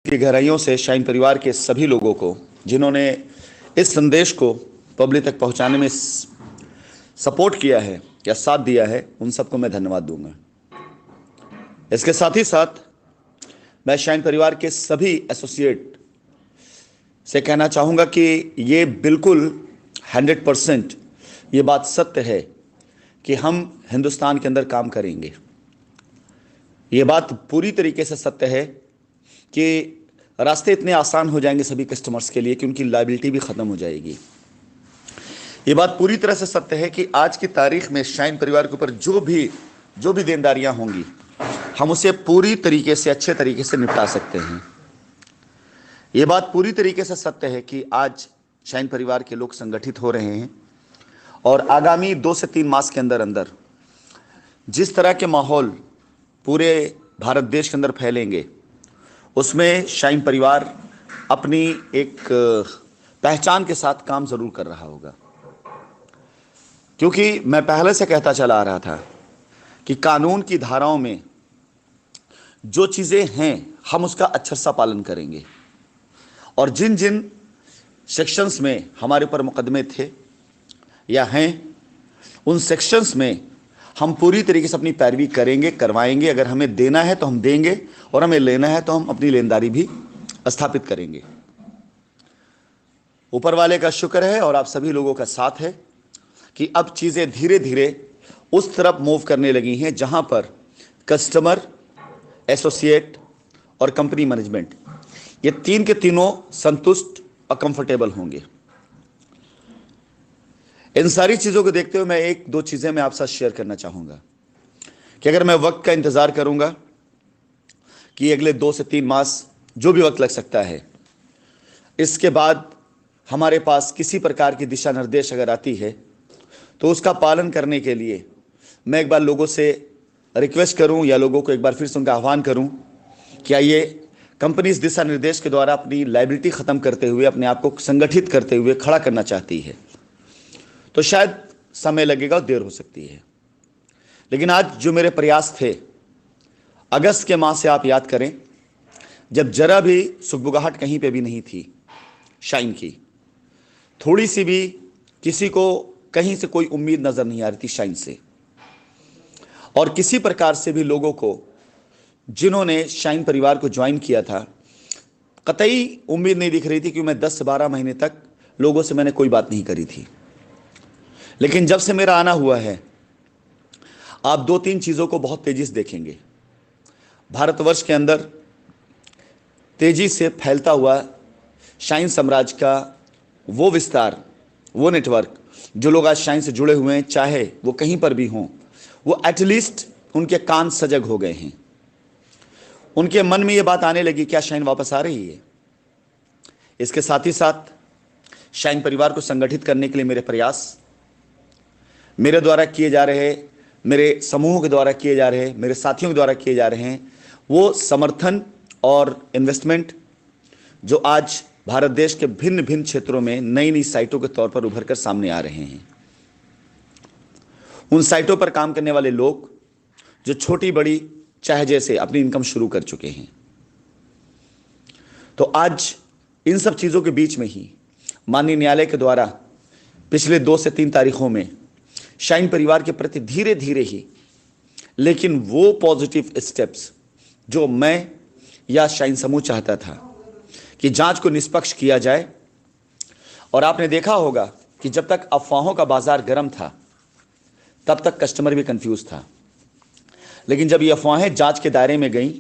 की गहराइयों से शाइन परिवार के सभी लोगों को जिन्होंने इस संदेश को पब्लिक तक पहुंचाने में सपोर्ट किया है या साथ दिया है, उन सबको मैं धन्यवाद दूंगा। इसके साथ ही साथ मैं शाइन परिवार के सभी एसोसिएट से कहना चाहूँगा कि ये बिल्कुल 100% ये बात सत्य है कि हम हिंदुस्तान के अंदर काम करेंगे। ये बात पूरी तरीके से सत्य है कि रास्ते इतने आसान हो जाएंगे सभी कस्टमर्स के लिए कि उनकी लायबिलिटी भी ख़त्म हो जाएगी। ये बात पूरी तरह से सत्य है कि आज की तारीख में शाइन परिवार के ऊपर जो भी देनदारियां होंगी, हम उसे पूरी तरीके से अच्छे तरीके से निपटा सकते हैं। ये बात पूरी तरीके से सत्य है कि आज शाइन परिवार के लोग संगठित हो रहे हैं और आगामी 2 से 3 मास के अंदर अंदर जिस तरह के माहौल पूरे भारत देश के अंदर फैलेंगे, उसमें शाइन परिवार अपनी एक पहचान के साथ काम जरूर कर रहा होगा। क्योंकि मैं पहले से कहता चला आ रहा था कि कानून की धाराओं में जो चीज़ें हैं, हम उसका अक्षरशः पालन करेंगे और जिन जिन सेक्शंस में हमारे ऊपर मुकदमे थे या हैं, उन सेक्शंस में हम पूरी तरीके से अपनी पैरवी करेंगे, करवाएंगे। अगर हमें देना है तो हम देंगे और हमें लेना है तो हम अपनी लेनदारी भी स्थापित करेंगे। ऊपर वाले का शुक्र है और आप सभी लोगों का साथ है कि अब चीज़ें धीरे धीरे उस तरफ मूव करने लगी हैं जहां पर कस्टमर, एसोसिएट और कंपनी मैनेजमेंट, ये तीन के तीनों संतुष्ट और कंफर्टेबल होंगे। इन सारी चीज़ों को देखते हुए मैं 1-2 चीज़ें मैं आपसे शेयर करना चाहूँगा कि अगर मैं वक्त का इंतज़ार करूँगा कि अगले 2 से 3 मास जो भी वक्त लग सकता है, इसके बाद हमारे पास किसी प्रकार की दिशा निर्देश अगर आती है तो उसका पालन करने के लिए मैं एक बार लोगों से रिक्वेस्ट करूं या लोगों को एक बार फिर से उनका आह्वान करूं कि आइए कंपनी इस दिशा निर्देश के द्वारा अपनी लायबिलिटी ख़त्म करते हुए, अपने आप को संगठित करते हुए खड़ा करना चाहती है, तो शायद समय लगेगा और देर हो सकती है। लेकिन आज जो मेरे प्रयास थे, अगस्त के माह से आप याद करें, जब जरा भी सुगबुगाहट कहीं पे भी नहीं थी शाइन की, थोड़ी सी भी किसी को कहीं से कोई उम्मीद नजर नहीं आ रही थी शाइन से, और किसी प्रकार से भी लोगों को जिन्होंने शाइन परिवार को ज्वाइन किया था, कतई उम्मीद नहीं दिख रही थी कि मैं 10 से 12 महीने तक लोगों से मैंने कोई बात नहीं करी थी। लेकिन जब से मेरा आना हुआ है, आप 2-3 चीज़ों को बहुत तेजी से देखेंगे। भारतवर्ष के अंदर तेजी से फैलता हुआ शाइन साम्राज्य का वो विस्तार, वो नेटवर्क, जो लोग आज शाइन से जुड़े हुए हैं, चाहे वो कहीं पर भी हों, वो एटलीस्ट उनके कान सजग हो गए हैं। उनके मन में ये बात आने लगी, क्या शाइन वापस आ रही है। इसके साथ ही साथ शाइन परिवार को संगठित करने के लिए मेरे प्रयास, मेरे द्वारा किए जा रहे, मेरे समूहों के द्वारा किए जा रहे, मेरे साथियों के द्वारा किए जा रहे हैं, वो समर्थन और इन्वेस्टमेंट जो आज भारत देश के भिन्न भिन्न क्षेत्रों में नई नई साइटों के तौर पर उभर कर सामने आ रहे हैं। उन साइटों पर काम करने वाले लोग जो छोटी बड़ी चाहे जैसे अपनी इनकम शुरू कर चुके हैं, तो आज इन सब चीज़ों के बीच में ही माननीय न्यायालय के द्वारा पिछले 2 से 3 तारीखों में शाइन परिवार के प्रति धीरे धीरे ही, लेकिन वो पॉजिटिव स्टेप्स जो मैं या शाइन समूह चाहता था कि जांच को निष्पक्ष किया जाए। और आपने देखा होगा कि जब तक अफवाहों का बाजार गर्म था, तब तक कस्टमर भी कंफ्यूज था। लेकिन जब ये अफवाहें जांच के दायरे में गईं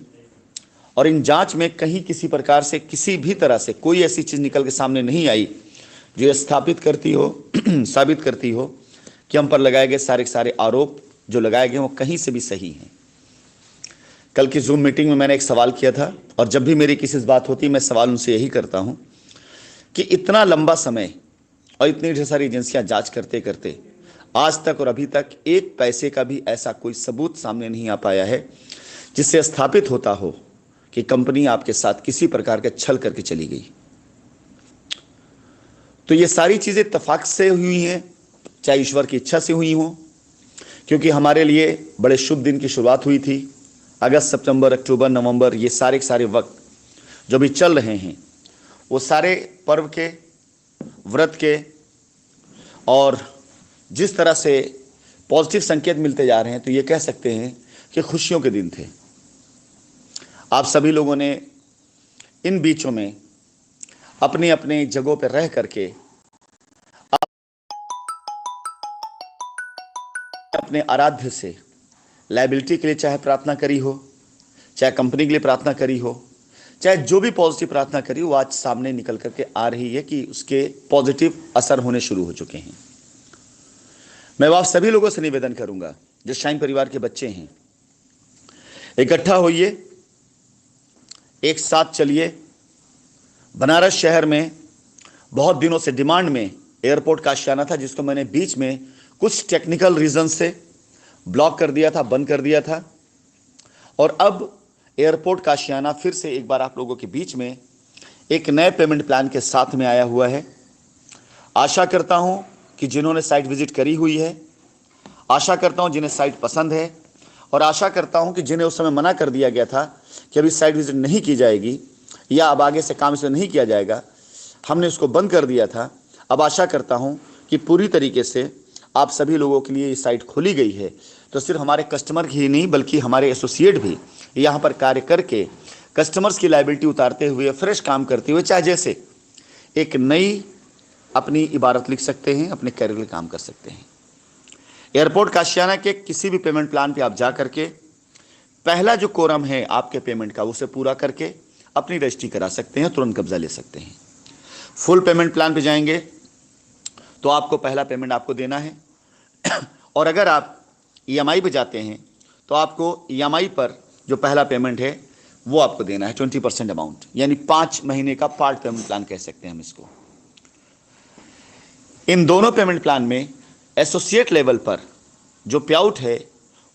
और इन जांच में कहीं किसी प्रकार से, किसी भी तरह से कोई ऐसी चीज़ निकल के सामने नहीं आई जो ये स्थापित करती हो साबित करती हो कि हम पर लगाए गए सारे के सारे आरोप जो लगाए गए वो कहीं से भी सही हैं। कल की जूम मीटिंग में मैंने एक सवाल किया था, और जब भी मेरी किसी से बात होती है मैं सवाल उनसे यही करता हूं कि इतना लंबा समय और इतनी ढेर सारी एजेंसियां जांच करते करते आज तक और अभी तक 1 पैसे का भी ऐसा कोई सबूत सामने नहीं आ पाया है जिससे स्थापित होता हो कि कंपनी आपके साथ किसी प्रकार का छल करके चली गई। तो ये सारी चीज़ें इत्तेफाक से हुई हैं, चाहे ईश्वर की इच्छा से हुई हो, क्योंकि हमारे लिए बड़े शुभ दिन की शुरुआत हुई थी। अगस्त, सितंबर, अक्टूबर, नवंबर, ये सारे के सारे वक्त जो भी चल रहे हैं वो सारे पर्व के, व्रत के और जिस तरह से पॉजिटिव संकेत मिलते जा रहे हैं, तो ये कह सकते हैं कि खुशियों के दिन थे। आप सभी लोगों ने इन बीचों में अपने अपने जगहों पर रह करके अपने आराध्य से लायबिलिटी के लिए चाहे प्रार्थना करी हो, चाहे कंपनी के लिए प्रार्थना करी हो, चाहे जो भी पॉजिटिव प्रार्थना करी हो, आज सामने निकल करके आ रही है कि उसके पॉजिटिव असर होने शुरू हो चुके हैं। मैं आप सभी लोगों से निवेदन करूंगा, जो शाइन परिवार के बच्चे हैं, इकट्ठा होइए, एक साथ चलिए। बनारस शहर में बहुत दिनों से डिमांड में एयरपोर्ट का आशियाना था, जिसको मैंने बीच में कुछ टेक्निकल रीजन से ब्लॉक कर दिया था, बंद कर दिया था, और अब एयरपोर्ट का आशियाना फिर से एक बार आप लोगों के बीच में एक नए पेमेंट प्लान के साथ में आया हुआ है। आशा करता हूं कि जिन्होंने साइट विजिट करी हुई है, आशा करता हूं जिन्हें साइट पसंद है, और आशा करता हूं कि जिन्हें उस समय मना कर दिया गया था कि अभी साइट विजिट नहीं की जाएगी या अब आगे से काम इसे नहीं किया जाएगा, हमने उसको बंद कर दिया था। अब आशा करता हूं कि पूरी तरीके से आप सभी लोगों के लिए ये साइट खोली गई है, तो सिर्फ हमारे कस्टमर ही नहीं बल्कि हमारे एसोसिएट भी यहाँ पर कार्य करके कस्टमर्स की लायबिलिटी उतारते हुए, फ्रेश काम करते हुए, चाहे जैसे एक नई अपनी इबारत लिख सकते हैं, अपने कैरियर के लिए काम कर सकते हैं। एयरपोर्ट का आशियाना के किसी भी पेमेंट प्लान पे आप जा करके पहला जो कोरम है आपके पेमेंट का, उसे पूरा करके अपनी रजिस्ट्री करा सकते हैं, तुरंत कब्जा ले सकते हैं। फुल पेमेंट प्लान पे जाएंगे तो आपको पहला पेमेंट आपको देना है, और अगर आप ईएमआई पे जाते हैं तो आपको ईएमआई पर जो पहला पेमेंट है वो आपको देना है 20% अमाउंट, यानी 5 महीने का पार्ट पेमेंट प्लान कह सकते हैं हम इसको। इन दोनों पेमेंट प्लान में एसोसिएट लेवल पर जो पे आउट है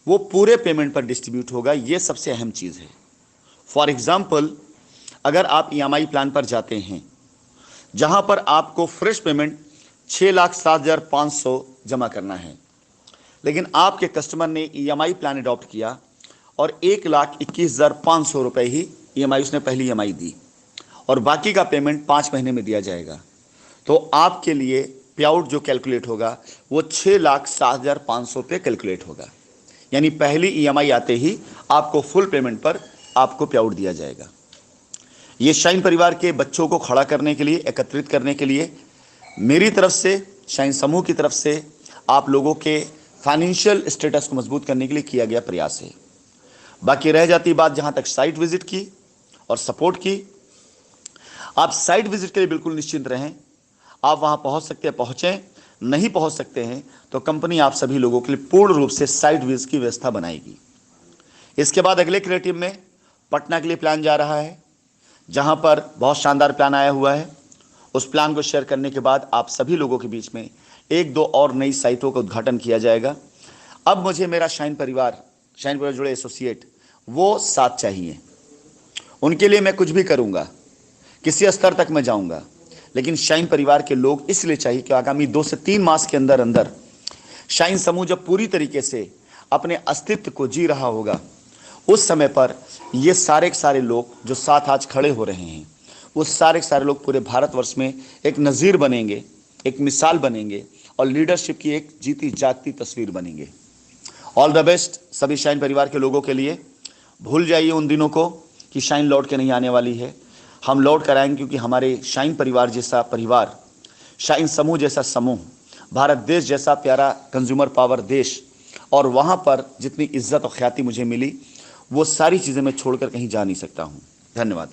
वो पूरे पेमेंट पर डिस्ट्रीब्यूट होगा, ये सबसे अहम चीज़ है। फॉर एग्जाम्पल, अगर आप ईएमआई प्लान पर जाते हैं जहां पर आपको फ्रेश पेमेंट 6,07,500 जमा करना है, लेकिन आपके कस्टमर ने ईएमआई प्लान अडॉप्ट किया और 1,21,500 रुपये ही ईएमआई उसने पहली ईएमआई दी और बाकी का पेमेंट 5 महीने में दिया जाएगा, तो आपके लिए पे आउट जो कैलकुलेट होगा वो 6,07,500 पे कैलकुलेट होगा। यानी पहली ईएमआई आते ही आपको फुल पेमेंट पर आपको पे आउट दिया जाएगा। ये शाइन परिवार के बच्चों को खड़ा करने के लिए, एकत्रित करने के लिए मेरी तरफ से, शाइन समूह की तरफ से आप लोगों के फाइनेंशियल स्टेटस को मजबूत करने के लिए किया गया प्रयास है। बाकी रह जाती बात जहां तक साइट विजिट की और सपोर्ट की, आप साइट विजिट के लिए बिल्कुल निश्चिंत रहें। आप वहां पहुंच सकते हैं, पहुंचें, नहीं पहुंच सकते हैं तो कंपनी आप सभी लोगों के लिए पूर्ण रूप से साइट विजिट की व्यवस्था बनाएगी। इसके बाद अगले क्रिएटिव में पटना के लिए प्लान जा रहा है, जहां पर बहुत शानदार प्लान आया हुआ है। उस प्लान को शेयर करने के बाद आप सभी लोगों के बीच में 1-2 और नई साइटों का उद्घाटन किया जाएगा। अब मुझे मेरा शाइन परिवार जुड़े एसोसिएट वो साथ चाहिए, उनके लिए मैं कुछ भी करूंगा, किसी स्तर तक मैं जाऊंगा, लेकिन शाइन परिवार के लोग इसलिए चाहिए कि आगामी 2 से 3 मास के अंदर अंदर शाइन समूह जब पूरी तरीके से अपने अस्तित्व को जी रहा होगा, उस समय पर ये सारे के सारे लोग जो साथ आज खड़े हो रहे हैं, वो सारे के सारे लोग पूरे भारतवर्ष में एक नज़ीर बनेंगे, एक मिसाल बनेंगे और लीडरशिप की एक जीती जागती तस्वीर बनेंगे। ऑल द बेस्ट सभी शाइन परिवार के लोगों के लिए। भूल जाइए उन दिनों को कि शाइन लौट के नहीं आने वाली है, हम लौट कर आएंगे, क्योंकि हमारे शाइन परिवार जैसा परिवार, शाइन समूह जैसा समूह, भारत देश जैसा प्यारा कंज्यूमर पावर देश, और वहाँ पर जितनी इज्जत और ख्याति मुझे मिली वो सारी चीज़ें मैं छोड़कर कहीं जा नहीं सकता हूँ। धन्यवाद।